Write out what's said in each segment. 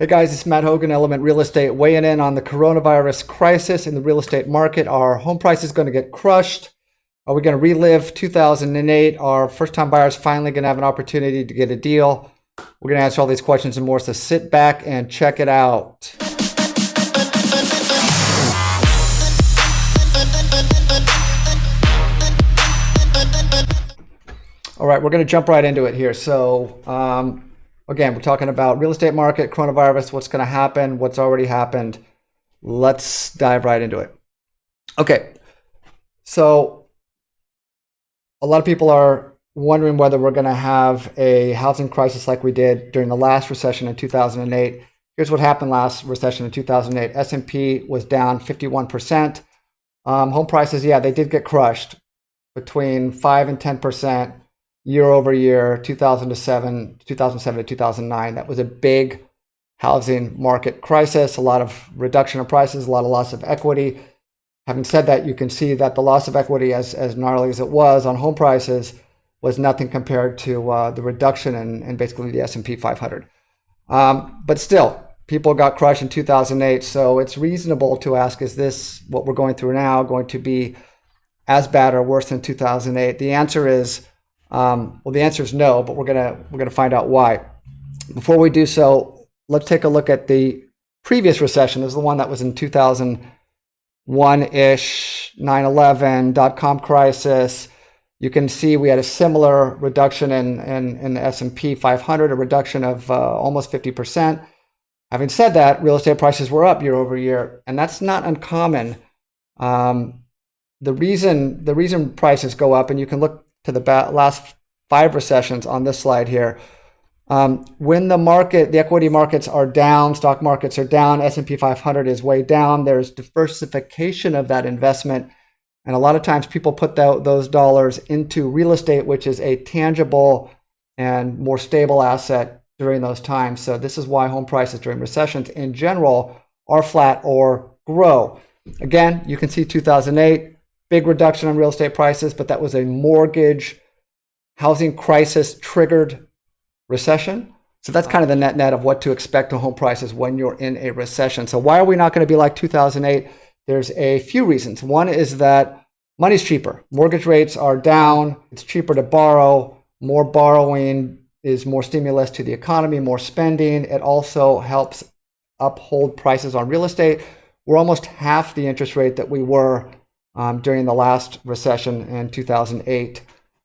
Hey guys, it's Matt Hogan, Element Real Estate, weighing in on the coronavirus crisis in the real estate market. Are home prices going to get crushed? Are we going to relive 2008? Are first-time buyers finally going to have an opportunity to get a deal? We're going to answer all these questions and more, so sit back and check it out. All right, we're going to jump right into it here. So, again, we're talking about real estate market, coronavirus, what's going to happen, what's already happened. Let's dive right into it. Okay, so a lot of people are wondering whether we're going to have a housing crisis like we did during the last recession in 2008. Here's what happened last recession in 2008. S&P was down 51%. Home prices, yeah, they did get crushed between 5 and 10%. Year over year, 2007 to 2009. That was a big housing market crisis, a lot of reduction of prices, a lot of loss of equity. Having said that, you can see that the loss of equity, as gnarly as it was on home prices, was nothing compared to the reduction in basically the S&P 500. But still, people got crushed in 2008, so it's reasonable to ask, is this, what we're going through now, going to be as bad or worse than 2008? The answer is the answer is no, but we're gonna find out why. Before we do so, let's take a look at the previous recession. This is the one that was in 2001-ish, 9/11, dot-com crisis. You can see we had a similar reduction in the S&P 500, a reduction of almost 50%. Having said that, real estate prices were up year over year, and that's not uncommon. The reason prices go up, and you can look to the last 5 recessions on this slide here. When the equity markets are down, stock markets are down, S&P 500 is way down, there's diversification of that investment. And a lot of times people put those dollars into real estate, which is a tangible and more stable asset during those times. So this is why home prices during recessions in general are flat or grow. Again, you can see 2008, big reduction in real estate prices, but that was a mortgage housing crisis triggered recession. So that's kind of the net of what to expect to home prices when you're in a recession. So why are we not going to be like 2008? There's a few reasons. One is that money's cheaper. Mortgage rates are down. It's cheaper to borrow. More borrowing is more stimulus to the economy, more spending. It also helps uphold prices on real estate. We're almost half the interest rate that we were during the last recession in 2008.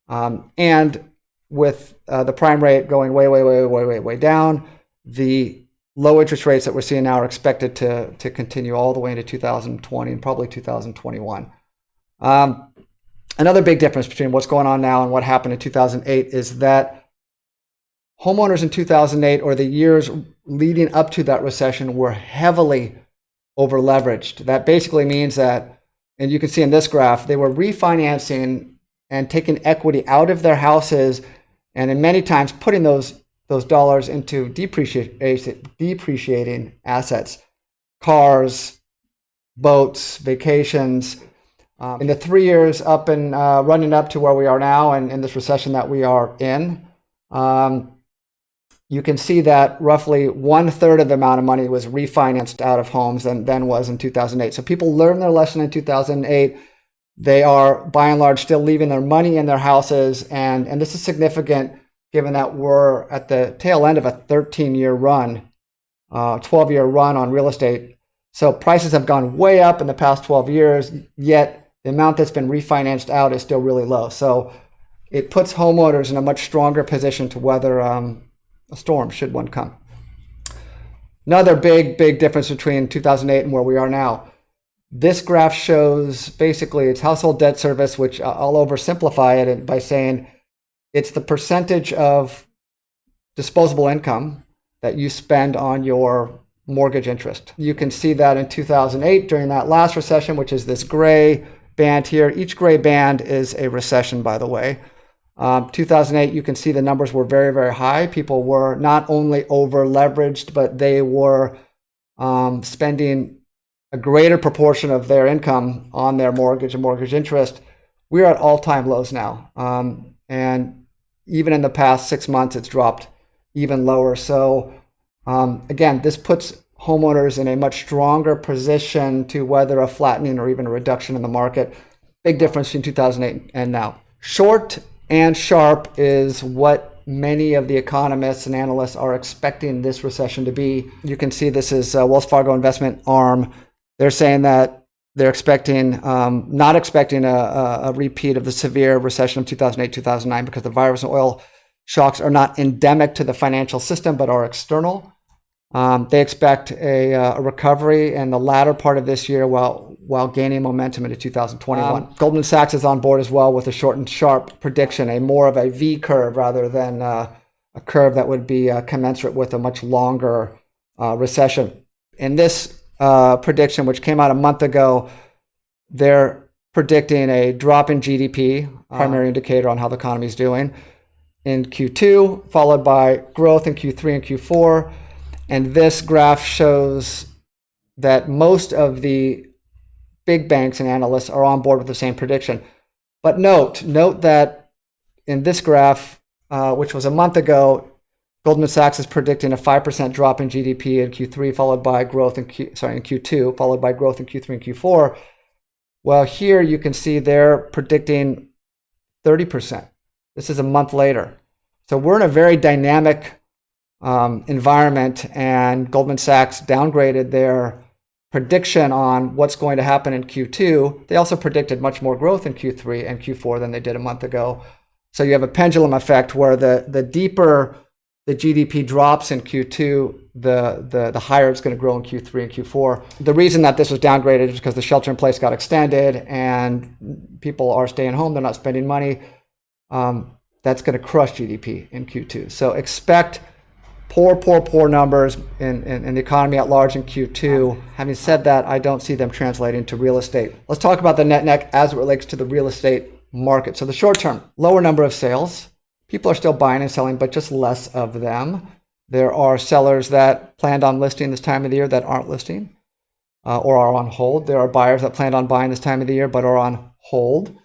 And with the prime rate going way down, the low interest rates that we're seeing now are expected to continue all the way into 2020 and probably 2021. Another big difference between what's going on now and what happened in 2008 is that homeowners in 2008 or the years leading up to that recession were heavily over leveraged. That basically means that, and you can see in this graph, they were refinancing and taking equity out of their houses, and in many times putting those dollars into depreciating assets, cars, boats, vacations. In the 3 years up and running up to where we are now, and in this recession that we are in, you can see that roughly 1/3 of the amount of money was refinanced out of homes than was in 2008. So people learned their lesson in 2008. They are, by and large, still leaving their money in their houses. And this is significant given that we're at the tail end of a 13-year run, 12-year run on real estate. So prices have gone way up in the past 12 years, yet the amount that's been refinanced out is still really low. So it puts homeowners in a much stronger position to weather a storm, should one come. Another big difference between 2008 and where we are now. This graph shows basically it's household debt service, which I'll oversimplify it by saying it's the percentage of disposable income that you spend on your mortgage interest. You can see that in 2008 during that last recession, which is this gray band here. Each gray band is a recession, by the way. 2008, you can see the numbers were very high. People were not only over leveraged, but they were spending a greater proportion of their income on their mortgage and mortgage interest. We're at all-time lows now. And even in the past 6 months, it's dropped even lower. So Again, this puts homeowners in a much stronger position to weather a flattening or even a reduction in the market. Big difference between 2008 and now. Short and sharp is what many of the economists and analysts are expecting this recession to be. You can see this is Wells Fargo investment arm. They're saying that they're not expecting a repeat of the severe recession of 2008, 2009 because the virus and oil shocks are not endemic to the financial system but are external. They expect a recovery in the latter part of this year while gaining momentum into 2021. Goldman Sachs is on board as well with a short and sharp prediction, a more of a V curve rather than a curve that would be commensurate with a much longer recession. In this prediction, which came out a month ago, they're predicting a drop in GDP, primary indicator on how the economy is doing, in Q2, followed by growth in Q3 and Q4. And this graph shows that most of the big banks and analysts are on board with the same prediction. But note that in this graph, which was a month ago, Goldman Sachs is predicting a 5% drop in GDP in Q3, followed by growth in Q2, followed by growth in Q3 and Q4. Well, here you can see they're predicting 30%. This is a month later. So we're in a very dynamic environment, and Goldman Sachs downgraded their prediction on what's going to happen in Q2. They also predicted much more growth in Q3 and Q4 than they did a month ago. So you have a pendulum effect where the deeper the GDP drops in Q2, the higher it's going to grow in Q3 and Q4. The reason that this was downgraded is because the shelter in place got extended and people are staying home, they're not spending money. That's going to crush GDP in Q2. So expect poor numbers in the economy at large in Q2. Having said that, I don't see them translating to real estate. Let's talk about the net as it relates to the real estate market. So the short term, lower number of sales. People are still buying and selling, but just less of them. There are sellers that planned on listing this time of the year that aren't listing or are on hold. There are buyers that planned on buying this time of the year but are on hold.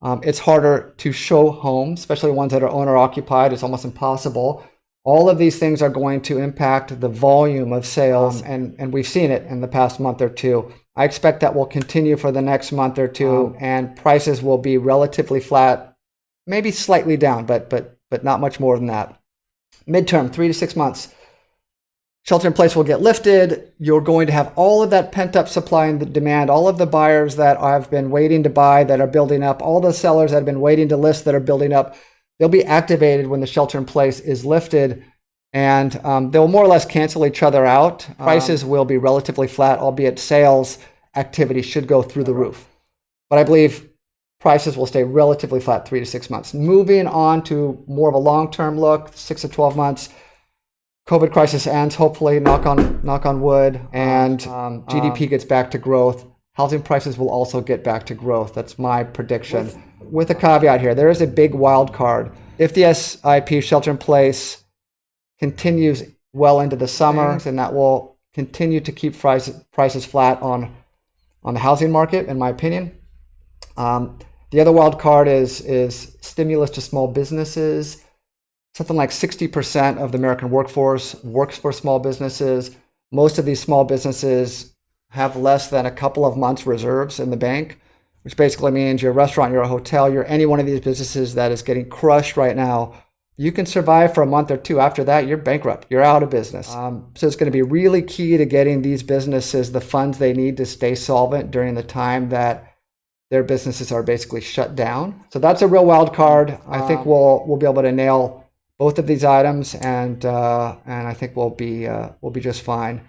It's harder to show homes, especially ones that are owner occupied. It's almost impossible. All of these things are going to impact the volume of sales, and we've seen it in the past month or two. I expect that will continue for the next month or two, and prices will be relatively flat, maybe slightly down, but not much more than that. Midterm, 3 to 6 months. Shelter in place will get lifted. You're going to have all of that pent-up supply and the demand, all of the buyers that have been waiting to buy that are building up, all the sellers that have been waiting to list that are building up. They'll be activated when the shelter in place is lifted, and they'll more or less cancel each other out. Prices will be relatively flat, albeit sales activity should go through the roof. But I believe prices will stay relatively flat 3 to 6 months. Moving on to more of a long-term look, 6 to 12 months. COVID crisis ends, hopefully, knock on wood, and GDP gets back to growth. Housing prices will also get back to growth. That's my prediction. With a caveat here, there is a big wild card. If the SIP shelter in place continues well into the summer, then that will continue to keep prices flat on the housing market, in my opinion. The other wild card is stimulus to small businesses. Something like 60% of the American workforce works for small businesses. Most of these small businesses have less than a couple of months reserves in the bank, which basically means you're a restaurant, you're a hotel, you're any one of these businesses that is getting crushed right now. You can survive for a month or two. After that, you're bankrupt. You're out of business. So it's going to be really key to getting these businesses the funds they need to stay solvent during the time that their businesses are basically shut down. So that's a real wild card. I think we'll be able to nail both of these items, and I think we'll be just fine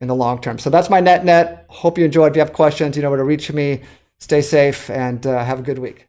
in the long term. So that's my net. Hope you enjoyed. If you have questions, you know where to reach me. Stay safe and have a good week.